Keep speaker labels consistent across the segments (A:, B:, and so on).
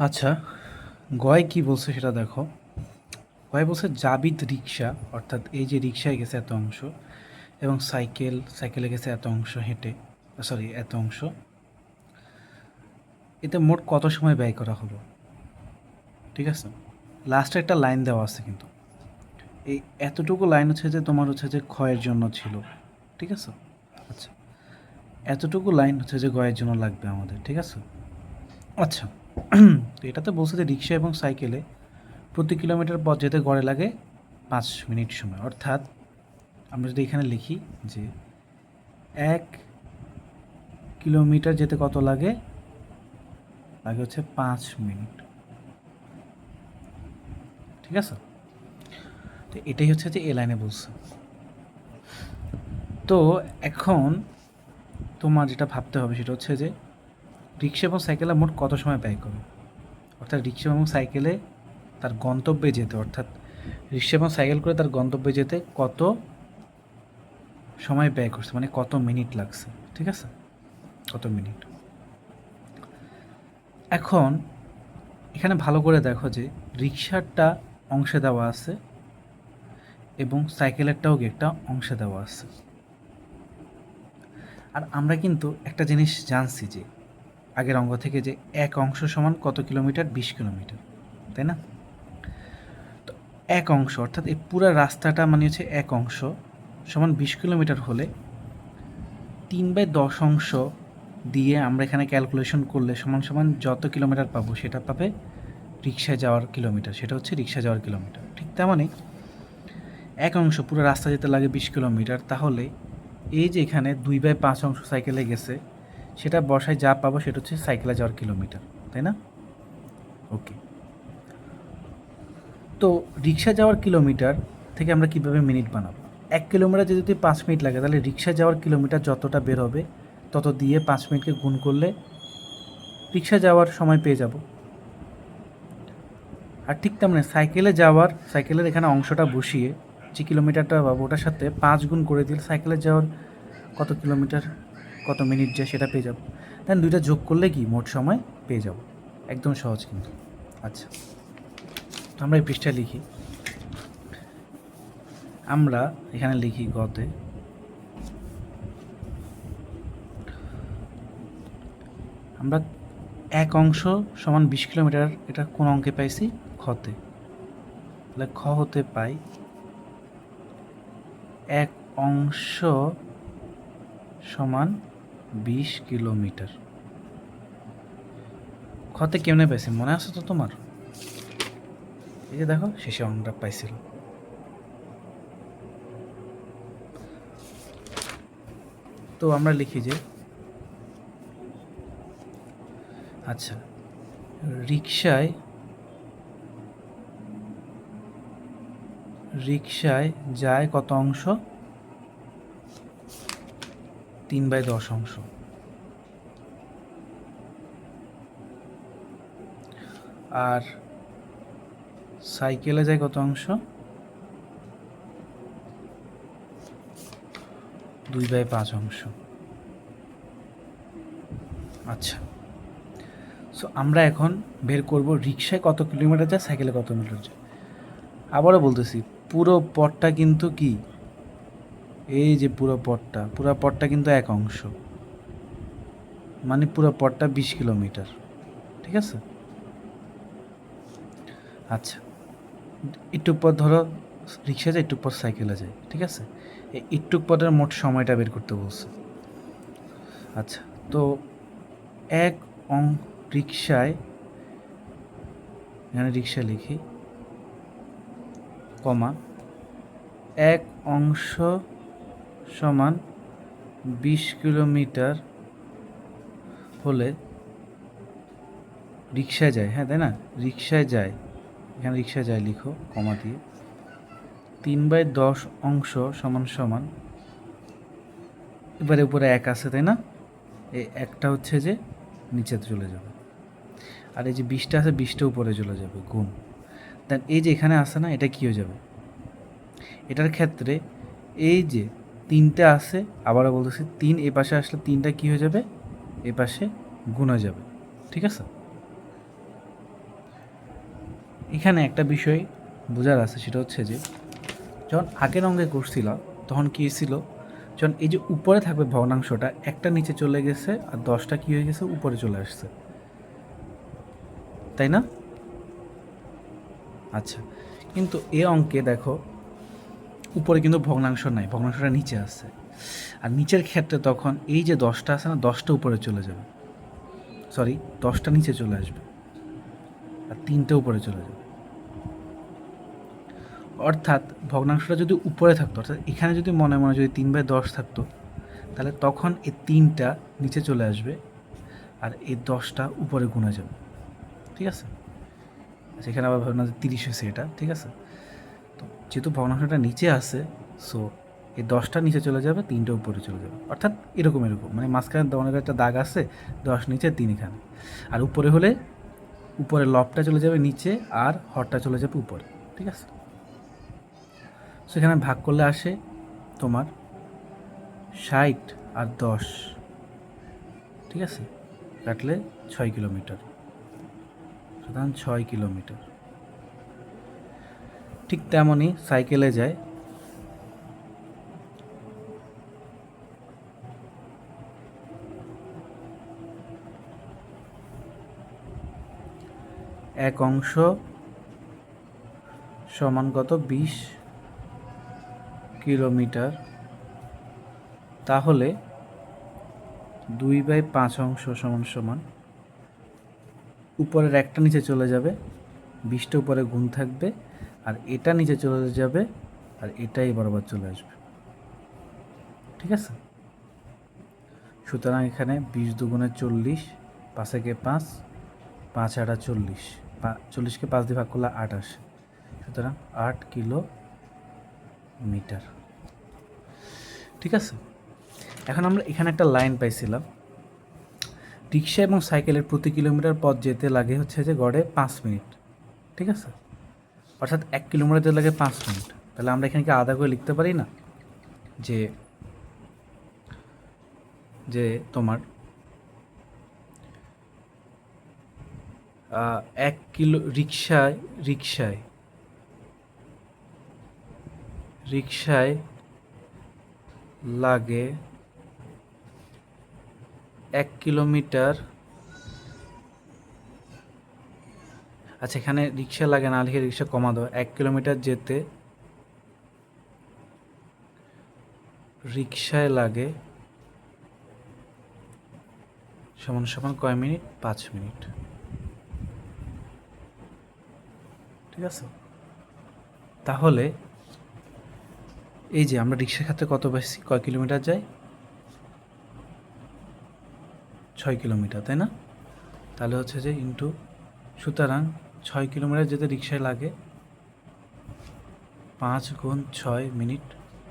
A: আচ্ছা, গয় কি বলছে সেটা দেখো। গয় বলছে জাবিদ রিক্সা, অর্থাৎ এই যে রিক্সায় গেছে এত অংশ, এবং সাইকেলে গেছে এত অংশ হেঁটে, সরি এত অংশ, এতে মোট কত সময় ব্যয় করা হলো। ঠিক আছে, লাস্টে একটা লাইন দেওয়া আছে, কিন্তু এই এতটুকু লাইন হচ্ছে যে তোমার হচ্ছে যে ক্ষয়ের জন্য ছিল। ঠিক আছে, আচ্ছা, এতটুকু লাইন হচ্ছে যে গয়ের জন্য লাগবে আমাদের। ঠিক আছে, আচ্ছা। তো এটাতে বলছে যে রিক্সা এবং সাইকেলে প্রতি কিলোমিটার পথ যেতে গড়ে লাগে 5 মিনিট সময়। অর্থাৎ আমরা যদি এখানে লিখি যে 1 কিলোমিটার যেতে কত লাগে, লাগে হচ্ছে 5 মিনিট। ঠিক আছে, তো এটাই হচ্ছে যে এ লাইনে বলছে। তো এখন তোমার যেটা ভাবতে হবে সেটা হচ্ছে যে রিক্সা এবং সাইকেলে মোট কত সময় ব্যয় করে। অর্থাৎ রিক্সা এবং সাইকেলে তার গন্তব্যে যেতে, অর্থাৎ রিক্সা এবং সাইকেল করে তার গন্তব্যে যেতে কত সময় ব্যয় করছে, মানে কত মিনিট লাগছে। ঠিক আছে, কত মিনিট। এখন এখানে ভালো করে দেখো যে রিক্সারটা অংশে দেওয়া আছে এবং সাইকেলেরটাও একটা অংশে দেওয়া আছে। আর আমরা কিন্তু একটা জিনিস জানছি যে আগের অঙ্ক থেকে, যে এক অংশ সমান কত কিলোমিটার, 20 কিলোমিটার, তাই না? তো এক অংশ অর্থাৎ এই পুরো রাস্তাটা মানে হচ্ছে এক অংশ সমান 20 কিলোমিটার হলে 3/10 অংশ দিয়ে আমরা এখানে ক্যালকুলেশন করলে সমান সমান যত কিলোমিটার পাবো সেটা পাবে রিক্সায় যাওয়ার কিলোমিটার, সেটা হচ্ছে রিক্সা যাওয়ার কিলোমিটার। ঠিক তেমনই এক অংশ পুরো রাস্তা যেতে লাগে 20 কিলোমিটার, তাহলে এই যে এখানে 2/5 অংশ সাইকেলে গেছে, সেটা বসায় যা পাবো সেটা হচ্ছে সাইকেলে যাওয়ার কিলোমিটার, তাই না? ওকে, তো রিক্সা যাওয়ার কিলোমিটার থেকে আমরা কীভাবে মিনিট বানাবো? 1 কিলোমিটার যদি 5 মিনিট লাগে, তাহলে রিক্সা যাওয়ার কিলোমিটার যতটা বের হবে তত দিয়ে 5 মিনিটকে গুণ করলে রিক্সা যাওয়ার সময় পেয়ে যাব। আর ঠিক তেমনি সাইকেলের এখানে অংশটা বসিয়ে যে কিলোমিটারটা পাবো ওটার সাথে 5 গুণ করে দিলে সাইকেলে যাওয়ার কত কিলোমিটার, কত মিনিট যায় সেটা পেয়ে যাব। দেন দুইটা যোগ করলে কি মোট সময় পেয়ে যাব। একদম সহজ কিন্তু। আচ্ছা, তো আমরা এই পৃষ্ঠায় লিখি, আমরা এখানে লিখি গতে আমরা এক অংশ সমান 20 কিলোমিটার, এটা কোন অঙ্কে পাইছি? খতে। তাহলে খ হতে পাই এক অংশ সমান 20 কিলোমিটার। খতে কেমনে পাইছি মনে আছে তো তোমার? এই যে দেখো শেষে অঙ্কটা পাইছিল। তো আমরা লিখি যে আচ্ছা, রিক্সায় যায় কত অংশ? 3/10 অংশ। আর সাইকেলে যায় কত অংশ? 2/5 অংশ। আচ্ছা, সো আমরা এখন বের করব রিক্সায় কত কিলোমিটার যায়, সাইকেলে কত কিলোমিটার যায়। আবারও বলতেছি, পুরো পথটা কিন্তু কি, এই যে পুরো পথটা কিন্তু এক অংশ, মানে পুরো পথটা 20 কিলোমিটার। ঠিক আছে, আচ্ছা, একটু পথ ধরো রিক্সা যায়, একটু পথ সাইকেলে যায়। ঠিক আছে, এই একটু পথের মোট সময়টা বের করতে বলছে। আচ্ছা, তো এক রিক্সায়, এখানে রিক্সা লিখি, কমা, এক অংশ সমান 20 কিলোমিটার হলে রিক্সায় যায়, হ্যাঁ তাই না, রিক্সায় যায়, এখানে রিক্সায় যায় লিখো কমা দিয়ে, 3/10 অংশ সমান সমান, এবারে উপরে এক আছে তাই না, এই একটা হচ্ছে যে নিচে চলে যাবে, আর এই যে 20টা আছে 20টা উপরে চলে যাবে গুণ। দেন এই যে এখানে আসে না, এটা কী হয়ে যাবে, এটার ক্ষেত্রে এই যে 3টা আছে, আবারও বলতেছি 3 এ পাশে আসলে 3টা কী হয়ে যাবে, এ পাশে গুণ হয়ে যাবে। ঠিক আছে, এখানে একটা বিষয় বোঝার আছে, সেটা হচ্ছে যে যখন আগের অঙ্কে করছিল তখন কী ছিল, যখন এই যে উপরে থাকবে ভগ্নাংশটা একটা নিচে চলে গেছে আর 10টা কী হয়ে গেছে উপরে চলে আসছে, তাই না? আচ্ছা, কিন্তু এ অঙ্কে দেখো উপরে কিন্তু ভগ্নাংশ নাই, ভগ্নাংশটা নিচে আছে। আর নিচের ক্ষেত্রে তখন এই যে 10টা আছে না, 10টা উপরে চলে যাবে, সরি 10টা নিচে চলে আসবে আর 3টে উপরে চলে যাবে। অর্থাৎ ভগ্নাংশটা যদি উপরে থাকতো, অর্থাৎ এখানে যদি মনে মনে যদি 3/10 থাকতো, তাহলে তখন এই 3টা নিচে চলে আসবে আর এই 10টা উপরে গুণে যাবে, ঠিক আছে? আচ্ছা, এখানে আবার ভাবনা যে 30 হয়েছে এটা, ঠিক আছে? তো যেহেতু ভগ্নাংশটা নিচে আছে, সো এই 10টা নিচে চলে যাবে, 3টা উপরে চলে যাবে, অর্থাৎ এরকম মানে মাঝখানে অনেক একটা দাগ আছে, 10 নিচে 3 এখানে, আর উপরে হলে উপরে লবটা চলে যাবে নিচে আর হরটা চলে যাবে উপরে, ঠিক আছে? সেখানে ভাগ করলে আসে তোমার 60 আর 10, ঠিক আছে? কাটলে 6 কিলোমিটার, সুতরাং 6 কিলোমিটার। ঠিক তেমনই সাইকেলে যায় এক অংশ সমান কত 20 কিলোমিটার, তাহলে 2/5 অংশ সমান সমান উপরের একটা নিচে চলে যাবে, 20টা উপরে গুণ থাকবে, আর এটা নিচে চলে যাবে আর এটাই বরাবর চলে আসবে, ঠিক আছে? সুতরাং এখানে 20 দুগুণে 40, 5 একে 5, 5 8 40, 40কে 5 দিয়ে ভাগ করলে 8 আসে, সুতরাং 8 কিলোমিটার, ঠিক আছে? এখন আমরা এখানে একটা লাইন পাইছিলাম, রিক্সা এবং সাইকেলের প্রতি কিলোমিটার পথ যেতে লাগে হচ্ছে যে গড়ে 5 মিনিট, ঠিক আছে? অর্থাৎ 1 কিলোমিটার যেতে লাগে 5 মিনিট। তাহলে আমরা এখানে কি আলাদা করে লিখতে পারি না যে যে তোমার 1 কিলো রিক্সায় লাগে 1 কিলোমিটার, আচ্ছা এখানে রিক্সা লাগে না লিখে রিক্সা কমা দাও, 1 কিলোমিটার যেতে রিক্সায় লাগে সমান সমান কয় মিনিট? 5 মিনিট, ঠিক আছে? তাহলে এই যে আমরা রিক্সার ক্ষেত্রে কত পাইছি, কয় কিলোমিটার যায়? 6 কিলোমিটার, তাই না? তাহলে হচ্ছে যে ইন্টু, সুতরাং 6 কিলোমিটার যেতে রিক্সায় লাগে 5 গুণ 6 মিনিট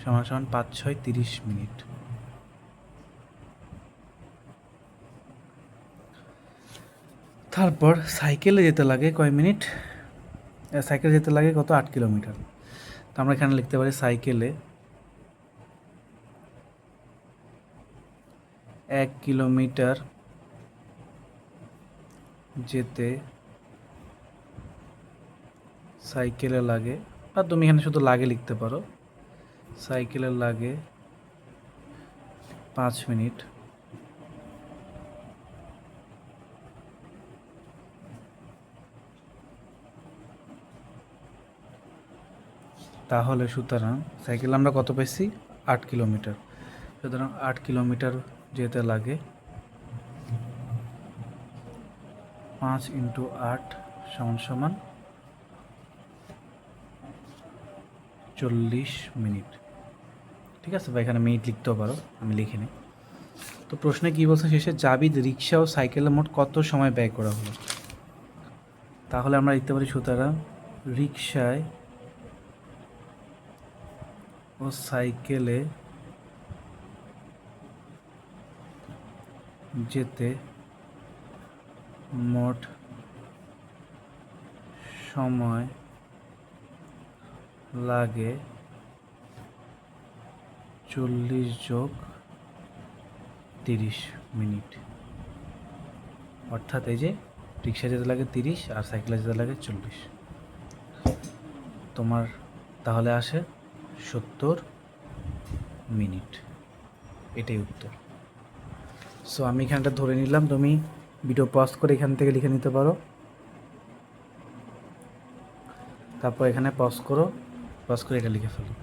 A: সমান সমান 5 6 30 মিনিট। তারপর সাইকেলে যেতে লাগে কয় মিনিট? সাইকেলে যেতে লাগে কত? 8 কিলোমিটার। তো আমরা এখানে লিখতে পারি সাইকেলে 1 কিলোমিটার যেতে সাইকেলে লাগে, বা তুমি এখানে শুধু লাগে লিখতে পারো, সাইকেলে লাগে 5 মিনিট। তাহলে সুতরাং সাইকেলে আমরা কত পেয়েছি? 8 কিলোমিটার। সুতরাং 8 কিলোমিটার যেতে লাগে 5 × 8 সমান সমান 40 মিনিট, ঠিক আছে? বা এখানে মিনিট লিখতেও পারো, আমি লিখে নিই। তো প্রশ্নে কী বলছে শেষে, জাবিদ রিক্সা ও সাইকেলে মোট কত সময় ব্যয় করা হলো? তাহলে আমরা লিখতে পারি সুতরাং রিক্সায় ও সাইকেলে যেতে মোট সময় লাগে 40 যোগ 30 মিনিট। অর্থাৎ এই যে রিক্সা যেতে লাগে 30 আর সাইকেলে যেতে লাগে 40। তোমার তাহলে আসে 70 মিনিট, এটাই উত্তর। সো আমি এখানটা ধরে নিলাম, তুমি ভিডিও পজ করে এখান থেকে লিখে নিতে পারো। তারপর এখানে পজ করো, পজ করে এটা লিখে ফেলো।